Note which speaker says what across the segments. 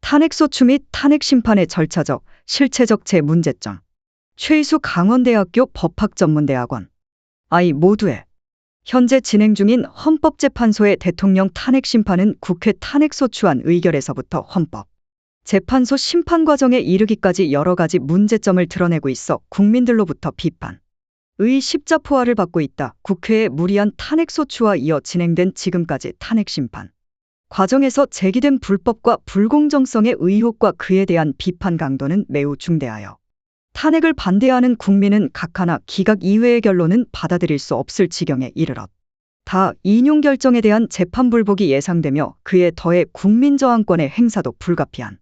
Speaker 1: 탄핵소추 및 탄핵심판의 절차적, 실체적 문제점. 최희수 강원대학교 법학전문대학원. I 모두에. 현재 진행 중인 헌법재판소의 대통령 탄핵심판은 국회 탄핵소추안 의결에서부터 헌법 재판소 심판 과정에 이르기까지 여러 가지 문제점을 드러내고 있어 국민들로부터 비판의 십자포화를 받고 있다. 국회의 무리한 탄핵소추와 이어 진행된 지금까지 탄핵심판 과정에서 제기된 불법과 불공정성의 의혹과 그에 대한 비판 강도는 매우 중대하여 탄핵을 반대하는 국민은 각하나 기각 이외의 결론은 받아들일 수 없을 지경에 이르렀다. 인용 결정에 대한 재판 불복이 예상되며 그에 더해 국민저항권의 행사도 불가피한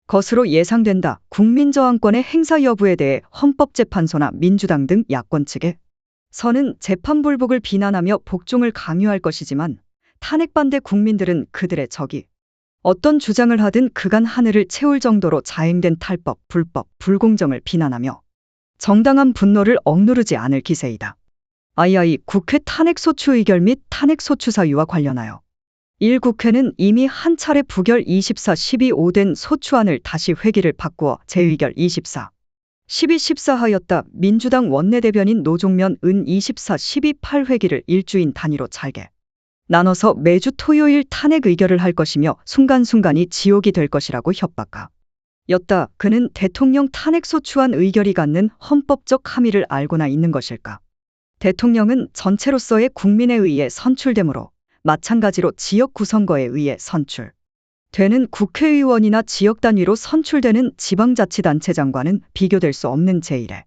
Speaker 1: 것으로 예상된다. 국민저항권의 행사 여부에 대해 헌법재판소나 민주당 등 야권 측에서는 재판 불복을 비난하며 복종을 강요할 것이지만 탄핵 반대 국민들은 그들의 적이 어떤 주장을 하든 그간 하늘을 채울 정도로 자행된 탈법, 불법, 불공정을 비난하며 정당한 분노를 억누르지 않을 기세이다. 국회 탄핵소추 의결 및 탄핵소추 사유와 관련하여 1. 국회는 이미 한 차례 부결 24-12-5된 소추안을 다시 회기를 바꾸어 재의결 24-12-14 하였다. 민주당 원내대변인 노종면 은 24-12-8 회기를 일주인 단위로 잘게 나눠서 매주 토요일 탄핵 의결을 할 것이며 순간순간이 지옥이 될 것이라고 협박하였다. 그는 대통령 탄핵소추안 의결이 갖는 헌법적 함의를 알고나 있는 것일까? 대통령은 전체로서의 국민에 의해 선출되므로 마찬가지로 지역구선거에 의해 선출되는 국회의원이나 지역 단위로 선출되는 지방자치단체장과는 비교될 수 없는 제1의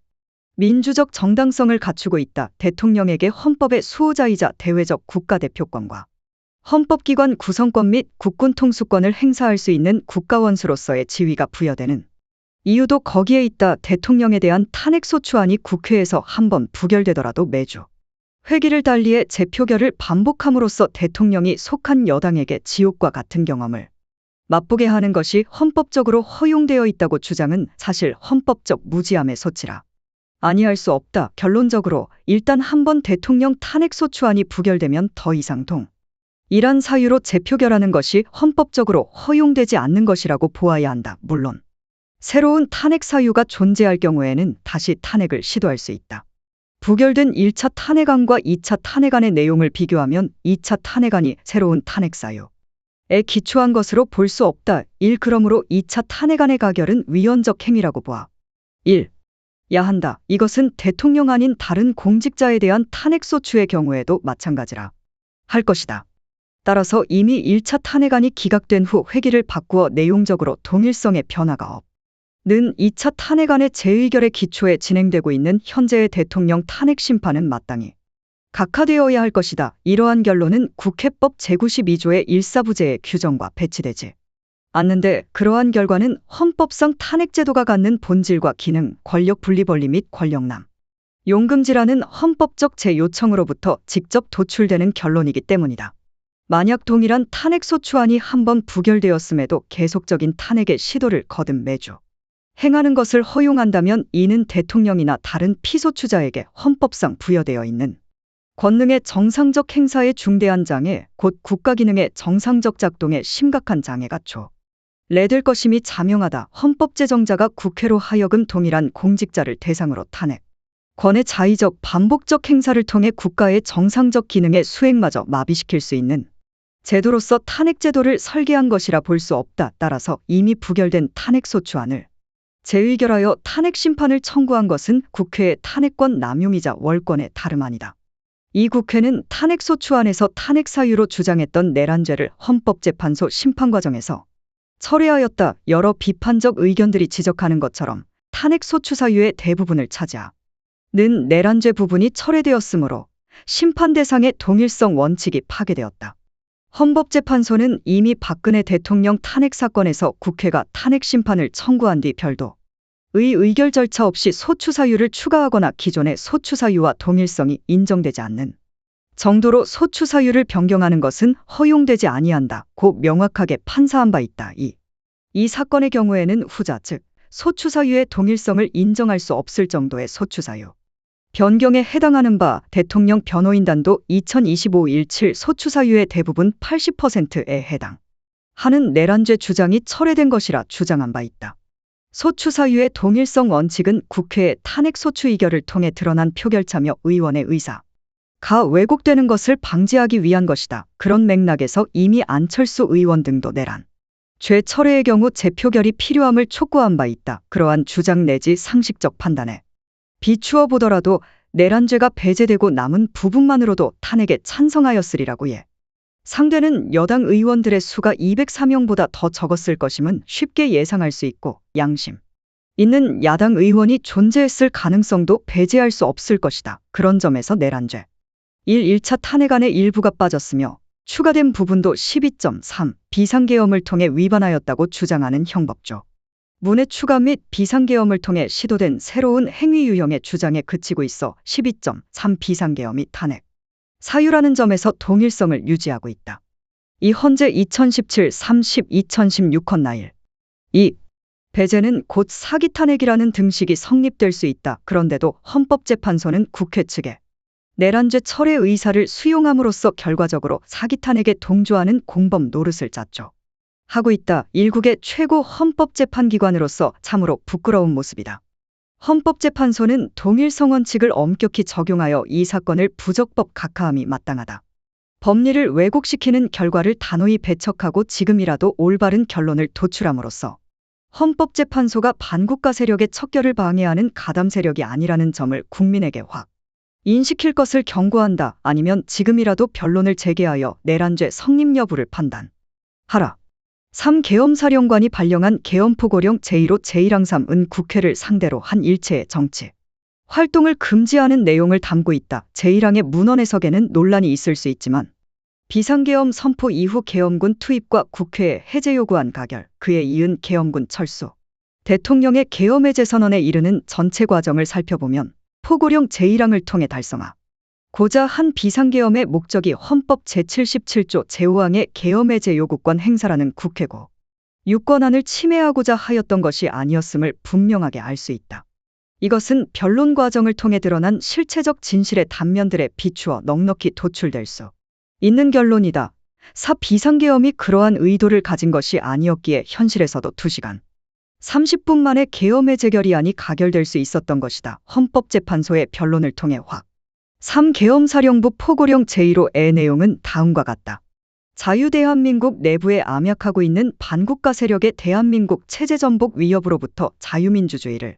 Speaker 1: 민주적 정당성을 갖추고 있다. 대통령에게 헌법의 수호자이자 대외적 국가대표권과 헌법기관 구성권 및 국군 통수권을 행사할 수 있는 국가원수로서의 지위가 부여되는 이유도 거기에 있다. 대통령에 대한 탄핵소추안이 국회에서 한번 부결되더라도 매주 회기를 달리해 재표결을 반복함으로써 대통령이 속한 여당에게 지옥과 같은 경험을 맛보게 하는 것이 헌법적으로 허용되어 있다고 주장은 사실 헌법적 무지함의 소치라 아니할 수 없다. 결론적으로 일단 한번 대통령 탄핵소추안이 부결되면 더 이상 동일한 사유로 재표결하는 것이 헌법적으로 허용되지 않는 것이라고 보아야 한다. 물론 새로운 탄핵 사유가 존재할 경우에는 다시 탄핵을 시도할 수 있다. 부결된 1차 탄핵안과 2차 탄핵안의 내용을 비교하면 2차 탄핵안이 새로운 탄핵 사유에 기초한 것으로 볼 수 없다. 1. 그러므로 2차 탄핵안의 가결은 위헌적 행위라고 보아 1. 야 한다. 이것은 대통령 아닌 다른 공직자에 대한 탄핵소추의 경우에도 마찬가지라 할 것이다. 따라서 이미 1차 탄핵안이 기각된 후 회기를 바꾸어 내용적으로 동일성의 변화가 없는 2차 탄핵안의 재의결의 기초에 진행되고 있는 현재의 대통령 탄핵 심판은 마땅히 각하되어야 할 것이다. 이러한 결론은 국회법 제92조의 1사부제의 규정과 배치되지 않는데 그러한 결과는 헌법상 탄핵제도가 갖는 본질과 기능, 권력 분리벌리 및 권력남 용금지라는 헌법적 제 요청으로부터 직접 도출되는 결론이기 때문이다. 만약 동일한 탄핵소추안이 한번 부결되었음에도 계속적인 탄핵의 시도를 거듭 매주 행하는 것을 허용한다면 이는 대통령이나 다른 피소추자에게 헌법상 부여되어 있는 권능의 정상적 행사에 중대한 장애, 곧 국가기능의 정상적 작동에 심각한 장애가 초래될 것임이 자명하다. 헌법제정자가 국회로 하여금 동일한 공직자를 대상으로 탄핵 권의 자의적 반복적 행사를 통해 국가의 정상적 기능의 수행마저 마비시킬 수 있는 제도로서 탄핵제도를 설계한 것이라 볼 수 없다. 따라서 이미 부결된 탄핵소추안을 재의결하여 탄핵심판을 청구한 것은 국회의 탄핵권 남용이자 월권의 다름 아니다. 이 국회는 탄핵소추안에서 탄핵사유로 주장했던 내란죄를 헌법재판소 심판 과정에서 철회하였다. 여러 비판적 의견들이 지적하는 것처럼 탄핵소추 사유의 대부분을 차지하는 내란죄 부분이 철회되었으므로 심판 대상의 동일성 원칙이 파괴되었다. 헌법재판소는 이미 박근혜 대통령 탄핵 사건에서 국회가 탄핵심판을 청구한 뒤 별도의 의결 절차 없이 소추사유를 추가하거나 기존의 소추사유와 동일성이 인정되지 않는 정도로 소추사유를 변경하는 것은 허용되지 아니한다. 고 명확하게 판사한 바 있다. 이 사건의 경우에는 후자 즉 소추사유의 동일성을 인정할 수 없을 정도의 소추사유 변경에 해당하는 바 대통령 변호인단도 2025-17 소추사유의 대부분 80%에 하는 내란죄 주장이 철회된 것이라 주장한 바 있다. 소추 사유의 동일성 원칙은 국회의 탄핵 소추 의결을 통해 드러난 표결차며 의원의 의사가 왜곡되는 것을 방지하기 위한 것이다. 그런 맥락에서 이미 안철수 의원 등도 내란 죄 철회의 경우 재표결이 필요함을 촉구한 바 있다. 그러한 주장 내지 상식적 판단에 비추어 보더라도 내란죄가 배제되고 남은 부분만으로도 탄핵에 찬성하였으리라고 해. 상대는 여당 의원들의 수가 204명보다 더 적었을 것임은 쉽게 예상할 수 있고 양심 있는 야당 의원이 존재했을 가능성도 배제할 수 없을 것이다. 그런 점에서 내란죄 1차 탄핵안의 일부가 빠졌으며 추가된 부분도 12.3 비상계엄을 통해 위반하였다고 주장하는 형법조 문의 추가 및 비상계엄을 통해 시도된 새로운 행위 유형의 주장에 그치고 있어 12.3 비상계엄이 탄핵 사유라는 점에서 동일성을 유지하고 있다. 이 헌재 2017 30 2016헌 나일 2. 배제는 곧 사기 탄핵이라는 등식이 성립될 수 있다. 그런데도 헌법재판소는 국회 측에 내란죄 철회 의사를 수용함으로써 결과적으로 사기 탄핵에 동조하는 공범 노릇을 짰죠. 하고 있다. 일국의 최고 헌법재판기관으로서 참으로 부끄러운 모습이다. 헌법재판소는 동일성 원칙을 엄격히 적용하여 이 사건을 부적법 각하함이 마땅하다. 법리를 왜곡시키는 결과를 단호히 배척하고 지금이라도 올바른 결론을 도출함으로써 헌법재판소가 반국가 세력의 척결을 방해하는 가담 세력이 아니라는 점을 국민에게 확 인식할 것을 경고한다. 아니면 지금이라도 변론을 재개하여 내란죄 성립 여부를 판단하라. 3. 계엄사령관이 발령한 계엄포고령 제1호 제1항3은 국회를 상대로 한 일체의 정치 활동을 금지하는 내용을 담고 있다. 제1항의 문헌 해석에는 논란이 있을 수 있지만 비상계엄 선포 이후 계엄군 투입과 국회에 해제 요구한 가결, 그에 이은 계엄군 철수, 대통령의 계엄해제 선언에 이르는 전체 과정을 살펴보면 포고령 제1항을 통해 달성하고자 한 비상계엄의 목적이 헌법 제77조 제5항의 계엄해제 요구권 행사라는 국회고 유권안을 침해하고자 하였던 것이 아니었음을 분명하게 알 수 있다. 이것은 변론 과정을 통해 드러난 실체적 진실의 단면들에 비추어 넉넉히 도출될 수 있는 결론이다. 4. 비상계엄이 그러한 의도를 가진 것이 아니었기에 현실에서도 2시간 30분 만에 계엄해제 결의안이 가결될 수 있었던 것이다. 헌법재판소의 변론을 통해 확 3. 계엄사령부 포고령 제1호의 내용은 다음과 같다. 자유대한민국 내부에 암약하고 있는 반국가 세력의 대한민국 체제전복 위협으로부터 자유민주주의를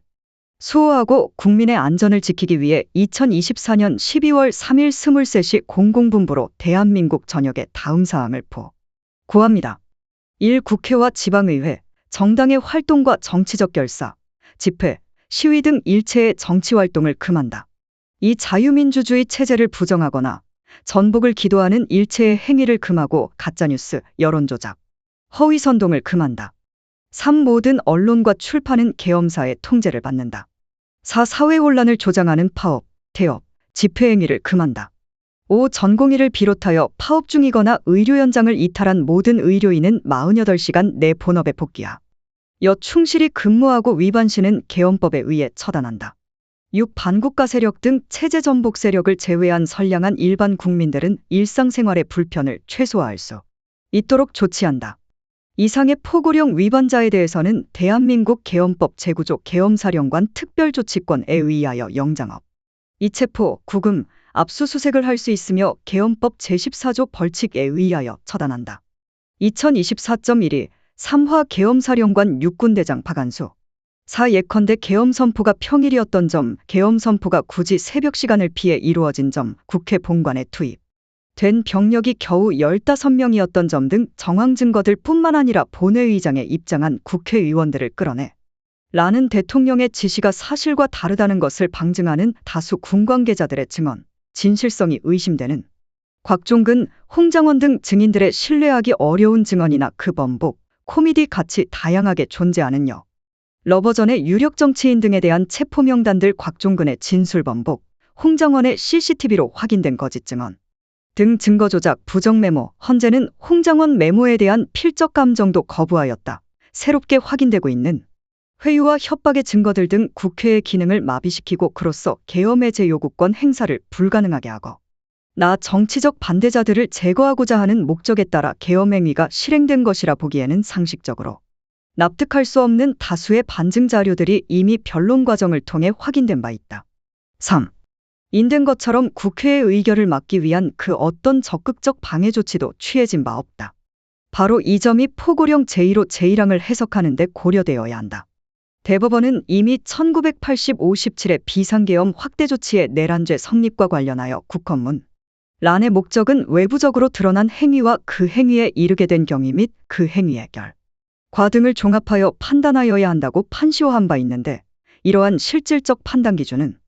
Speaker 1: 수호하고 국민의 안전을 지키기 위해 2024년 12월 3일 23시 00분부로 대한민국 전역에 다음 사항을 고합니다. 1. 국회와 지방의회, 정당의 활동과 정치적 결사, 집회, 시위 등 일체의 정치활동을 금한다. 2. 자유민주주의 체제를 부정하거나 전복을 기도하는 일체의 행위를 금하고 가짜뉴스, 여론조작, 허위선동을 금한다. 3. 모든 언론과 출판은 계엄사의 통제를 받는다. 4. 사회혼란을 조장하는 파업, 태업, 집회행위를 금한다. 5. 전공의를 비롯하여 파업 중이거나 의료 현장을 이탈한 모든 의료인은 48시간 내 본업에 복귀하여 충실히 근무하고 위반 시는 계엄법에 의해 처단한다. 6. 반국가 세력 등 체제 전복 세력을 제외한 선량한 일반 국민들은 일상생활의 불편을 최소화할 수 있도록 조치한다. 이상의 포고령 위반자에 대해서는 대한민국 계엄법 제9조 계엄사령관 특별조치권에 의하여 영장업, 이체포, 구금, 압수수색을 할 수 있으며 계엄법 제14조 벌칙에 의하여 처단한다. 2024.12 3화 계엄사령관 육군대장 박안수 4. 예컨대 계엄선포가 평일이었던 점, 계엄선포가 굳이 새벽 시간을 피해 이루어진 점, 국회 본관에 투입된 병력이 겨우 15명이었던 점 등 정황 증거들 뿐만 아니라 본회의장에 입장한 국회의원들을 끌어내 라는 대통령의 지시가 사실과 다르다는 것을 방증하는 다수 군 관계자들의 증언, 진실성이 의심되는 곽종근, 홍장원 등 증인들의 신뢰하기 어려운 증언이나 그 번복, 코미디 같이 다양하게 존재하는 러버전의 유력 정치인 등에 대한 체포 명단들 곽종근의 진술 번복, 홍장원의 CCTV로 확인된 거짓 증언 등 증거 조작, 부정 메모, 헌재는 홍장원 메모에 대한 필적 감정도 거부하였다. 새롭게 확인되고 있는 회유와 협박의 증거들 등 국회의 기능을 마비시키고 그로써 계엄해제 요구권 행사를 불가능하게 하고 나 정치적 반대자들을 제거하고자 하는 목적에 따라 계엄행위가 실행된 것이라 보기에는 상식적으로 납득할 수 없는 다수의 반증 자료들이 이미 변론 과정을 통해 확인된 바 있다. 3. 인된 것처럼 국회의 의결을 막기 위한 그 어떤 적극적 방해 조치도 취해진 바 없다. 바로 이 점이 포고령 제1호 제1항을 해석하는 데 고려되어야 한다. 대법원은 이미 1985-57의 비상계엄 확대 조치의 내란죄 성립과 관련하여 국헌문 란의 목적은 외부적으로 드러난 행위와 그 행위에 이르게 된 경위 및 그 행위의 결과 등을 종합하여 판단하여야 한다고 판시효한 바 있는데, 이러한 실질적 판단 기준은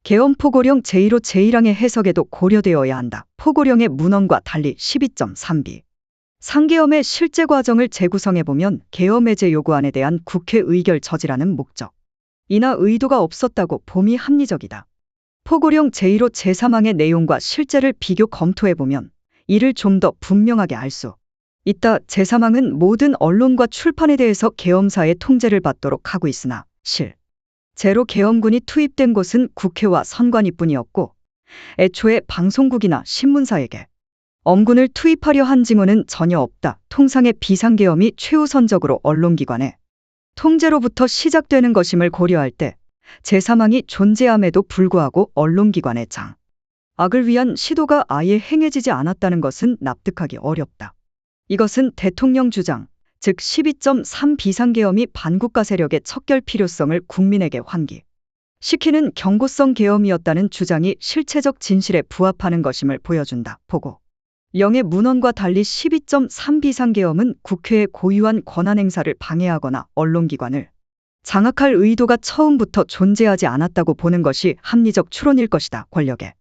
Speaker 1: 계엄 포고령 제1호 제1항의 해석에도 고려되어야 한다. 포고령의 문헌과 달리 12.3b 상계엄의 실제 과정을 재구성해보면 계엄 해제 요구안에 대한 국회 의결 저지라는 목적 이나 의도가 없었다고 봄이 합리적이다. 포고령 제1호 제3항의 내용과 실제를 비교 검토해보면 이를 좀 더 분명하게 알 수 있다. 제3항은 모든 언론과 출판에 대해서 계엄사의 통제를 받도록 하고 있으나 실제로 계엄군이 투입된 곳은 국회와 선관위뿐이었고, 애초에 방송국이나 신문사에게 엄군을 투입하려 한 징후는 전혀 없다. 통상의 비상계엄이 최우선적으로 언론기관의 통제로부터 시작되는 것임을 고려할 때 제3항이 존재함에도 불구하고 언론기관의 장악을 위한 시도가 아예 행해지지 않았다는 것은 납득하기 어렵다. 이것은 대통령 주장, 즉 12.3 비상계엄이 반국가 세력의 척결 필요성을 국민에게 환기시키는 경고성 계엄이었다는 주장이 실체적 진실에 부합하는 것임을 보여준다. 보고 영의 문헌과 달리 12.3 비상계엄은 국회의 고유한 권한 행사를 방해하거나 언론기관을 장악할 의도가 처음부터 존재하지 않았다고 보는 것이 합리적 추론일 것이다. 권력의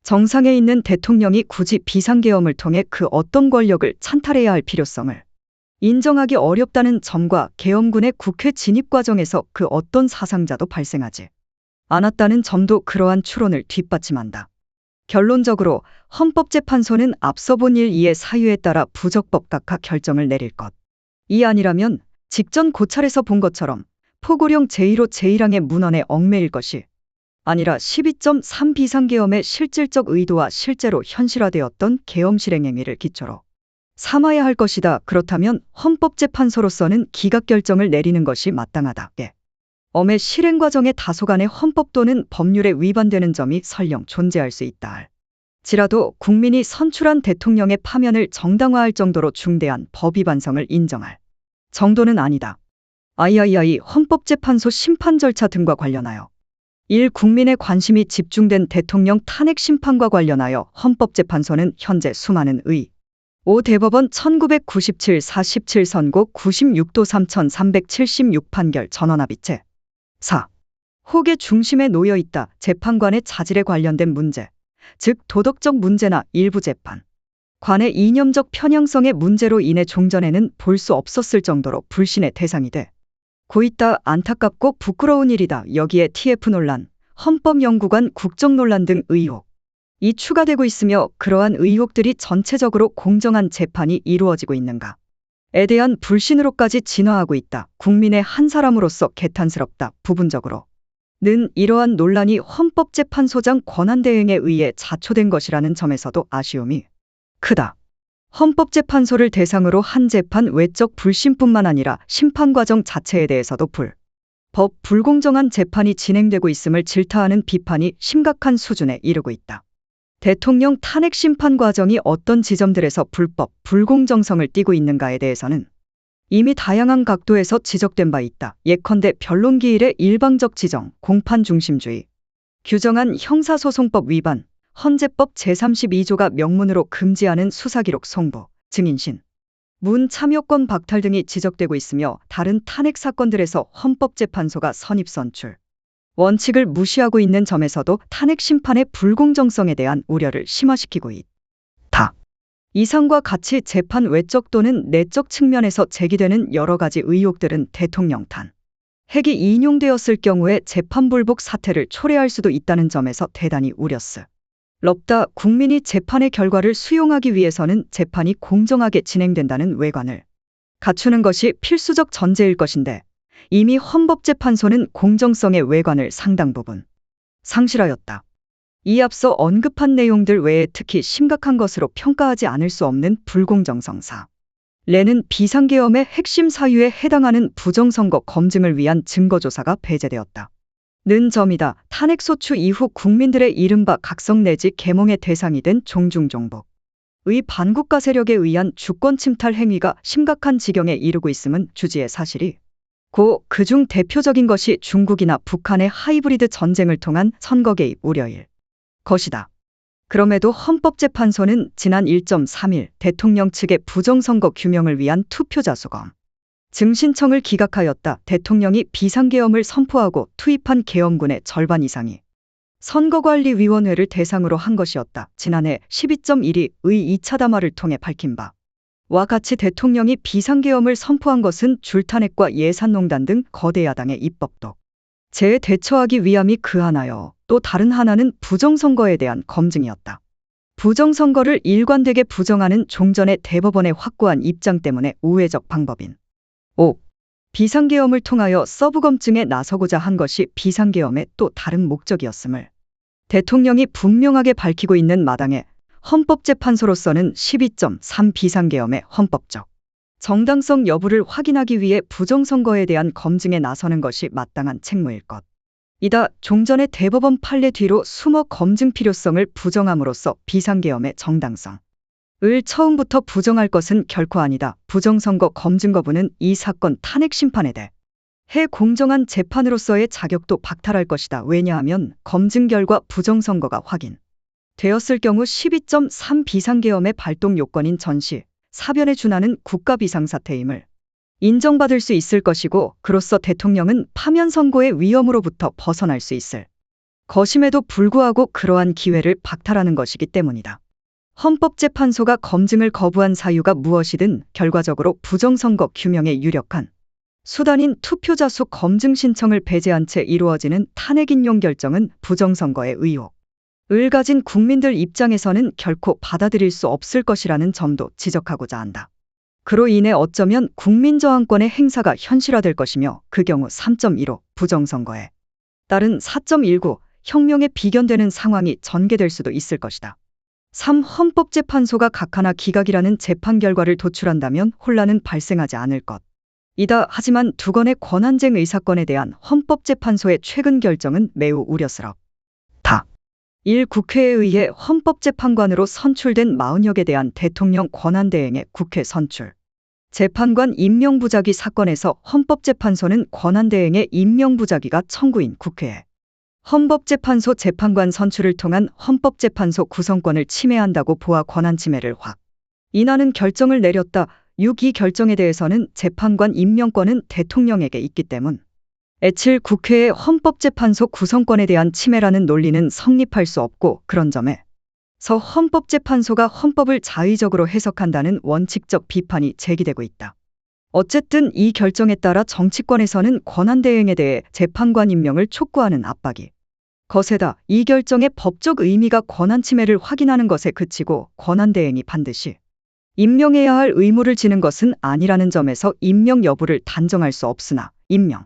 Speaker 1: 정상에 있는 대통령이 굳이 비상계엄을 통해 그 어떤 권력을 찬탈해야 할 필요성을 인정하기 어렵다는 점과 계엄군의 국회 진입 과정에서 그 어떤 사상자도 발생하지 않았다는 점도 그러한 추론을 뒷받침한다. 결론적으로 헌법재판소는 앞서 본 일 이의 사유에 따라 부적법각하 결정을 내릴 것이 아니라면 직전 고찰에서 본 것처럼 포고령 제1호 제1항의 문헌에 얽매일 것이 아니라 12.3 비상계엄의 실질적 의도와 실제로 현실화되었던 계엄 실행 행위를 기초로 삼아야 할 것이다. 그렇다면 헌법재판소로서는 기각결정을 내리는 것이 마땅하다. 엄의 실행 과정에 다소간의 헌법 또는 법률에 위반되는 점이 설령 존재할 수 있다 할지라도 국민이 선출한 대통령의 파면을 정당화할 정도로 중대한 법위반성을 인정할 정도는 아니다. III 헌법재판소 심판 절차 등과 관련하여 1. 국민의 관심이 집중된 대통령 탄핵 심판과 관련하여 헌법재판소는 현재 수많은 5. 대법원 1997-47 선고 96도 3376 판결 전원합의체 4. 혹의 중심에 놓여 있다. 재판관의 자질에 관련된 문제, 즉 도덕적 문제나 일부 재판관의 이념적 편향성의 문제로 인해 종전에는 볼 수 없었을 정도로 불신의 대상이 되고 있다. 안타깝고 부끄러운 일이다. 여기에 TF 논란, 헌법연구관 국정 논란 등 의혹이 추가되고 있으며, 그러한 의혹들이 전체적으로 공정한 재판이 이루어지고 있는가에 대한 불신으로까지 진화하고 있다. 국민의 한 사람으로서 개탄스럽다. 부분적으로는 이러한 논란이 헌법재판소장 권한대행에 의해 자초된 것이라는 점에서도 아쉬움이 크다. 헌법재판소를 대상으로 한 재판 외적 불신뿐만 아니라 심판 과정 자체에 대해서도 불공정한 재판이 진행되고 있음을 질타하는 비판이 심각한 수준에 이르고 있다. 대통령 탄핵 심판 과정이 어떤 지점들에서 불공정성을 띠고 있는가에 대해서는 이미 다양한 각도에서 지적된 바 있다. 예컨대 변론기일의 일방적 지정, 공판 중심주의, 규정한 형사소송법 위반, 헌재법 제32조가 명문으로 금지하는 수사기록 송부, 증인신 문 참여권 박탈 등이 지적되고 있으며, 다른 탄핵 사건들에서 헌법재판소가 선입선출 원칙을 무시하고 있는 점에서도 탄핵 심판의 불공정성에 대한 우려를 심화시키고 있다. 이상과 같이 재판 외적 또는 내적 측면에서 제기되는 여러 가지 의혹들은 대통령 탄핵이 인용되었을 경우에 재판 불복 사태를 초래할 수도 있다는 점에서 대단히 우려스럽다. 국민이 재판의 결과를 수용하기 위해서는 재판이 공정하게 진행된다는 외관을 갖추는 것이 필수적 전제일 것인데, 이미 헌법재판소는 공정성의 외관을 상당 부분 상실하였다. 이 앞서 언급한 내용들 외에 특히 심각한 것으로 평가하지 않을 수 없는 불공정성사. 레는 비상계엄의 핵심 사유에 해당하는 부정선거 검증을 위한 증거조사가 배제되었다. 는 점이다. 탄핵소추 이후 국민들의 이른바 각성 내지 계몽의 대상이 된 종중종북의 반국가 세력에 의한 주권 침탈 행위가 심각한 지경에 이르고 있음은 주지의 사실이 고 그중 대표적인 것이 중국이나 북한의 하이브리드 전쟁을 통한 선거 개입 우려일 것이다. 그럼에도 헌법재판소는 지난 1.3일 대통령 측의 부정선거 규명을 위한 투표자 수검 증신청을 기각하였다. 대통령이 비상계엄을 선포하고 투입한 계엄군의 절반 이상이 선거관리위원회를 대상으로 한 것이었다. 지난해 12.1위의 2차 담화를 통해 밝힌 바와 같이 대통령이 비상계엄을 선포한 것은 줄탄핵과 예산농단 등 거대 야당의 입법독 제에 대처하기 위함이 그 하나여 또 다른 하나는 부정선거에 대한 검증이었다. 부정선거를 일관되게 부정하는 종전의 대법원의 확고한 입장 때문에 우회적 방법인 5. 비상계엄을 통하여 서브 검증에 나서고자 한 것이 비상계엄의 또 다른 목적이었음을 대통령이 분명하게 밝히고 있는 마당에 헌법재판소로서는 12.3 비상계엄의 헌법적 정당성 여부를 확인하기 위해 부정선거에 대한 검증에 나서는 것이 마땅한 책무일 것. 이다. 종전의 대법원 판례 뒤로 숨어 검증 필요성을 부정함으로써 비상계엄의 정당성 을 처음부터 부정할 것은 결코 아니다. 부정선거 검증거부는 이 사건 탄핵 심판에 대해 공정한 재판으로서의 자격도 박탈할 것이다. 왜냐하면 검증 결과 부정선거가 확인되었을 경우 12.3 비상계엄의 발동 요건인 전시, 사변에 준하는 국가비상사태임을 인정받을 수 있을 것이고 그로써 대통령은 파면선고의 위험으로부터 벗어날 수 있을 것임에도 불구하고 그러한 기회를 박탈하는 것이기 때문이다. 헌법재판소가 검증을 거부한 사유가 무엇이든 결과적으로 부정선거 규명에 유력한 수단인 투표자 수 검증 신청을 배제한 채 이루어지는 탄핵 인용 결정은 부정선거의 의혹을 가진 국민들 입장에서는 결코 받아들일 수 없을 것이라는 점도 지적하고자 한다. 그로 인해 어쩌면 국민저항권의 행사가 현실화될 것이며 그 경우 3.15 부정선거에 따른 4.19 혁명에 비견되는 상황이 전개될 수도 있을 것이다. 3. 헌법재판소가 각하나 기각이라는 재판 결과를 도출한다면 혼란은 발생하지 않을 것이다. 하지만 두 건의 권한쟁 의사건에 대한 헌법재판소의 최근 결정은 매우 우려스럽다. 1. 국회에 의해 헌법재판관으로 선출된 40여에 대한 대통령 권한대행의 국회 선출 재판관 임명부작위 사건에서 헌법재판소는 권한대행의 임명부작위가 청구인 국회에 헌법재판소 재판관 선출을 통한 헌법재판소 구성권을 침해한다고 보아 권한침해를 확인하는 결정을 내렸다. 6. 이 결정에 대해서는 재판관 임명권은 대통령에게 있기 때문 7. 국회의 헌법재판소 구성권에 대한 침해라는 논리는 성립할 수 없고 그런 점에서 헌법재판소가 헌법을 자의적으로 해석한다는 원칙적 비판이 제기되고 있다. 어쨌든 이 결정에 따라 정치권에서는 권한대행에 대해 재판관 임명을 촉구하는 압박이 거세다. 이 결정의 법적 의미가 권한침해를 확인하는 것에 그치고 권한대행이 반드시 임명해야 할 의무를 지는 것은 아니라는 점에서 임명 여부를 단정할 수 없으나 임명이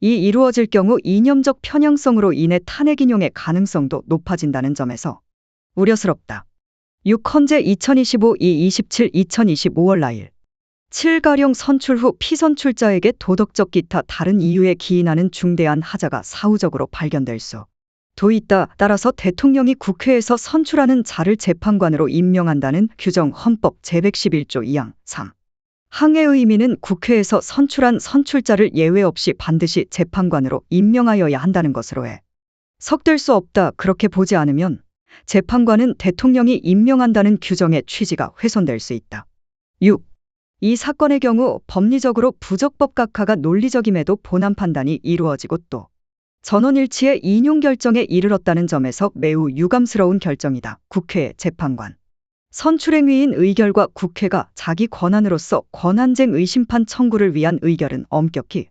Speaker 1: 이루어질 경우 이념적 편향성으로 인해 탄핵 인용의 가능성도 높아진다는 점에서 우려스럽다. 6. 헌재 2025-227 2025월 4일 7가령 선출 후 피선출자에게 도덕적 기타 다른 이유에 기인하는 중대한 하자가 사후적으로 발견될 수도 있다. 따라서 대통령이 국회에서 선출하는 자를 재판관으로 임명한다는 규정 헌법 제111조 2항 3 항의 의미는 국회에서 선출한 선출자를 예외 없이 반드시 재판관으로 임명하여야 한다는 것으로 해석될 수 없다. 그렇게 보지 않으면 재판관은 대통령이 임명한다는 규정의 취지가 훼손될 수 있다. 6. 이 사건의 경우 법리적으로 부적법 각하가 논리적임에도 본안 판단이 이루어지고 또 전원일치의 인용 결정에 이르렀다는 점에서 매우 유감스러운 결정이다. 국회의 재판관 선출행위인 의결과 국회가 자기 권한으로서 권한쟁 의심판 청구를 위한 의결은 엄격히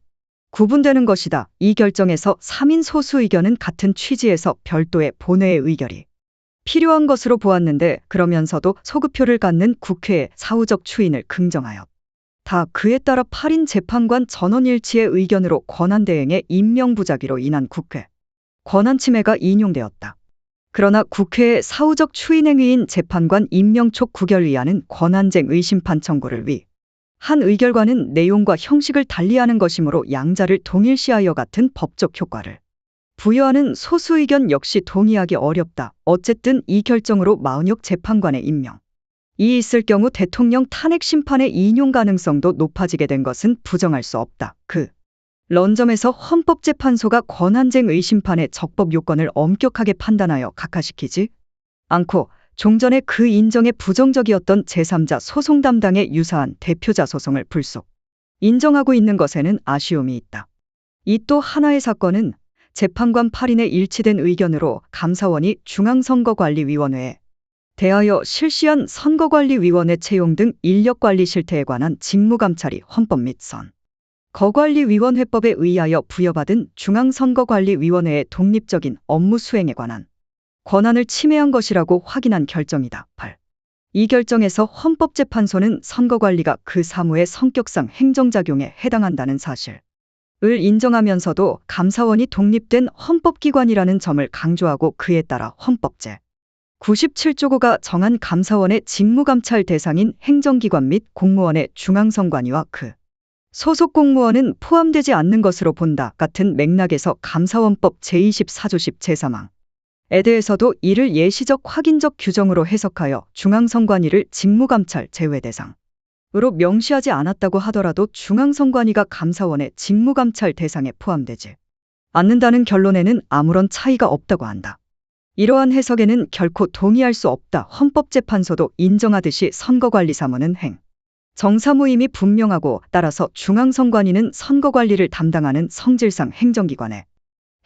Speaker 1: 구분되는 것이다. 이 결정에서 3인 소수 의견은 같은 취지에서 별도의 본회의 의결이 필요한 것으로 보았는데 그러면서도 소급표를 갖는 국회의 사후적 추인을 긍정하였다. 그에 따라 8인 재판관 전원일치의 의견으로 권한대행의 임명부작위로 인한 국회 권한침해가 인용되었다. 그러나 국회의 사후적 추인행위인 재판관 임명촉 구결위안은 권한쟁 의심판 청구를 위. 한 의결과는 내용과 형식을 달리하는 것이므로 양자를 동일시하여 같은 법적 효과를 부여하는 소수 의견 역시 동의하기 어렵다. 어쨌든 이 결정으로 마은혁 재판관의 임명. 이 있을 경우 대통령 탄핵 심판의 인용 가능성도 높아지게 된 것은 부정할 수 없다. 런점에서 헌법재판소가 권한쟁 의심판의 적법 요건을 엄격하게 판단하여 각하시키지 않고 종전에 그 인정에 부정적이었던 제3자 소송 담당의 유사한 대표자 소송을 불속 인정하고 있는 것에는 아쉬움이 있다. 이 또 하나의 사건은 재판관 8인의 일치된 의견으로 감사원이 중앙선거관리위원회에 대하여 실시한 선거관리위원회 채용 등 인력관리 실태에 관한 직무감찰이 헌법 및 선거관리위원회법에 의하여 부여받은 중앙선거관리위원회의 독립적인 업무 수행에 관한 권한을 침해한 것이라고 확인한 결정이다. 8. 이 결정에서 헌법재판소는 선거관리가 그 사무의 성격상 행정작용에 해당한다는 사실을 인정하면서도 감사원이 독립된 헌법기관이라는 점을 강조하고 그에 따라 헌법 제97조 9가 정한 감사원의 직무감찰 대상인 행정기관 및 공무원의 중앙선관위와 그 소속 공무원은 포함되지 않는 것으로 본다. 같은 맥락에서 감사원법 제24조 10 제3항에 대해서도 이를 예시적 확인적 규정으로 해석하여 중앙선관위를 직무감찰 제외 대상으로 명시하지 않았다고 하더라도 중앙선관위가 감사원의 직무감찰 대상에 포함되지 않는다는 결론에는 아무런 차이가 없다고 한다. 이러한 해석에는 결코 동의할 수 없다. 헌법재판소도 인정하듯이 선거관리사무는 정사무임이 분명하고 따라서 중앙선관위는 선거관리를 담당하는 성질상 행정기관에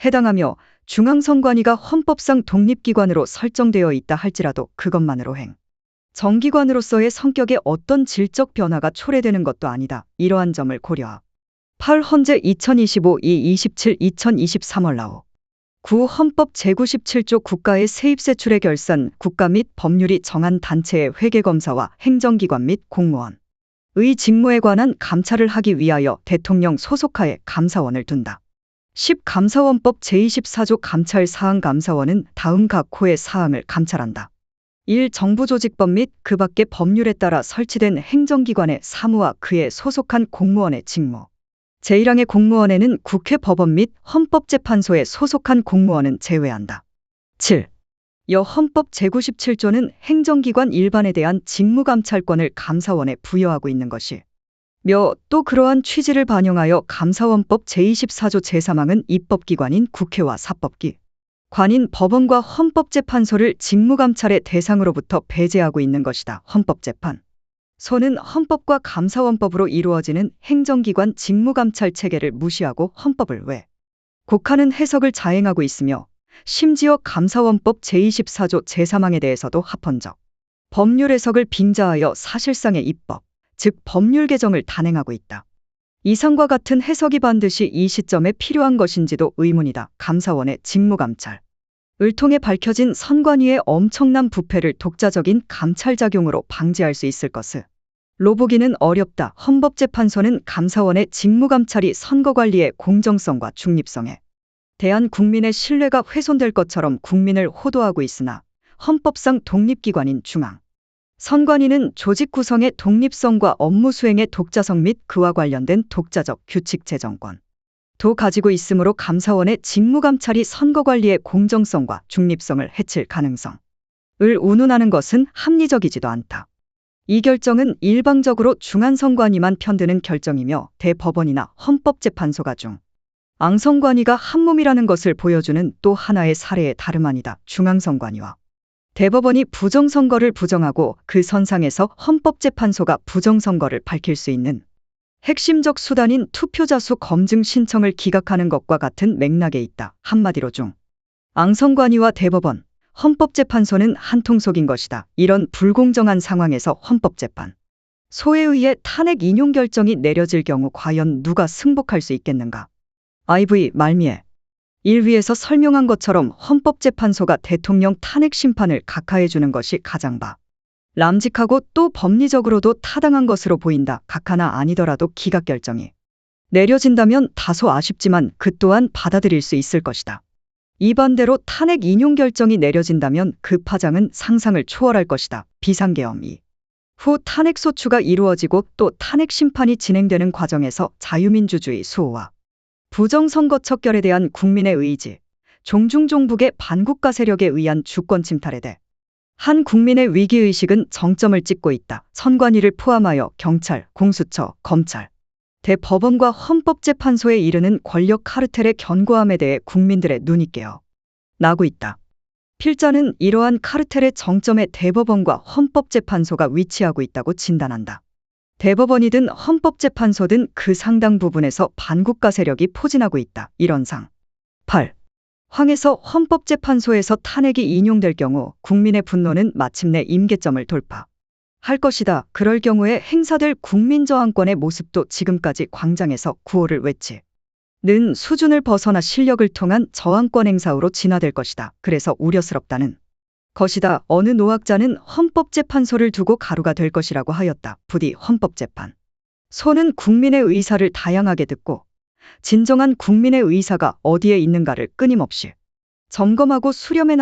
Speaker 1: 해당하며 중앙선관위가 헌법상 독립기관으로 설정되어 있다 할지라도 그것만으로 정기관으로서의 성격에 어떤 질적 변화가 초래되는 것도 아니다. 이러한 점을 고려하 8. 헌재 2025-227 2023월 라오 9. 헌법 제97조 국가의 세입세 출의 결산, 국가 및 법률이 정한 단체의 회계검사와 행정기관 및 공무원의 직무에 관한 감찰을 하기 위하여 대통령 소속하에 감사원을 둔다. 10. 감사원법 제24조 감찰사항 감사원은 다음 각 호의 사항을 감찰한다. 1. 정부조직법 및 그 밖의 법률에 따라 설치된 행정기관의 사무와 그에 소속한 공무원의 직무. 제1항의 공무원에는 국회 법원 및 헌법재판소에 소속한 공무원은 제외한다. 7. 여 헌법 제97조는 행정기관 일반에 대한 직무감찰권을 감사원에 부여하고 있는 것이 또 그러한 취지를 반영하여 감사원법 제24조 제3항은 입법기관인 국회와 사법기관인 법원과 헌법재판소를 직무감찰의 대상으로부터 배제하고 있는 것이다. 헌법재판소는 헌법과 감사원법으로 이루어지는 행정기관 직무감찰 체계를 무시하고 헌법을 왜곡하는 해석을 자행하고 있으며 심지어 감사원법 제24조 제3항에 대해서도 합헌적 법률 해석을 빙자하여 사실상의 입법, 즉 법률 개정을 단행하고 있다. 이상과 같은 해석이 반드시 이 시점에 필요한 것인지도 의문이다. 감사원의 직무감찰을 통해 밝혀진 선관위의 엄청난 부패를 독자적인 감찰작용으로 방지할 수 있을 것으로 보기는 어렵다. 헌법재판소는 감사원의 직무감찰이 선거관리의 공정성과 중립성에 대한 국민의 신뢰가 훼손될 것처럼 국민을 호도하고 있으나 헌법상 독립기관인 중앙선관위는 조직 구성의 독립성과 업무 수행의 독자성 및 그와 관련된 독자적 규칙 재정권도 가지고 있으므로 감사원의 직무감찰이 선거관리의 공정성과 중립성을 해칠 가능성을 운운하는 것은 합리적이지도 않다. 이 결정은 일방적으로 중앙선관위만 편드는 결정이며 대법원이나 헌법재판소가 중앙선관위가 한몸이라는 것을 보여주는 또 하나의 사례의 다름 아니다. 중앙선관위와 대법원이 부정선거를 부정하고 그 선상에서 헌법재판소가 부정선거를 밝힐 수 있는 핵심적 수단인 투표자 수 검증 신청을 기각하는 것과 같은 맥락에 있다. 한마디로 중앙선관위와 대법원, 헌법재판소는 한통속인 것이다. 이런 불공정한 상황에서 헌법재판소에 의해 탄핵 인용 결정이 내려질 경우 과연 누가 승복할 수 있겠는가? IV 말미에 1위에서 설명한 것처럼 헌법재판소가 대통령 탄핵 심판을 각하해 주는 것이 가장 바람직하고 또 법리적으로도 타당한 것으로 보인다. 각하나 아니더라도 기각 결정이 내려진다면 다소 아쉽지만 그 또한 받아들일 수 있을 것이다. 이 반대로 탄핵 인용 결정이 내려진다면 그 파장은 상상을 초월할 것이다. 비상계엄 2. 후 탄핵 소추가 이루어지고 또 탄핵 심판이 진행되는 과정에서 자유민주주의 수호와 부정선거 척결에 대한 국민의 의지, 종중종북의 반국가 세력에 의한 주권 침탈에 대해 한 국민의 위기의식은 정점을 찍고 있다. 선관위를 포함하여 경찰, 공수처, 검찰, 대법원과 헌법재판소에 이르는 권력 카르텔의 견고함에 대해 국민들의 눈이 깨어 나고 있다. 필자는 이러한 카르텔의 정점에 대법원과 헌법재판소가 위치하고 있다고 진단한다. 대법원이든 헌법재판소든 그 상당 부분에서 반국가 세력이 포진하고 있다. 이런 상. 8. 황에서 헌법재판소에서 탄핵이 인용될 경우 국민의 분노는 마침내 임계점을 돌파할 것이다. 그럴 경우에 행사될 국민저항권의 모습도 지금까지 광장에서 구호를 외치는 수준을 벗어나 실력을 통한 저항권 행사로 진화될 것이다. 그래서 우려스럽다는 것이다. 어느 노학자는 헌법재판소를 두고 가루가 될 것이라고 하였다. 부디 헌법재판소는 국민의 의사를 다양하게 듣고 진정한 국민의 의사가 어디에 있는가를 끊임없이 점검하고 수렴해 나가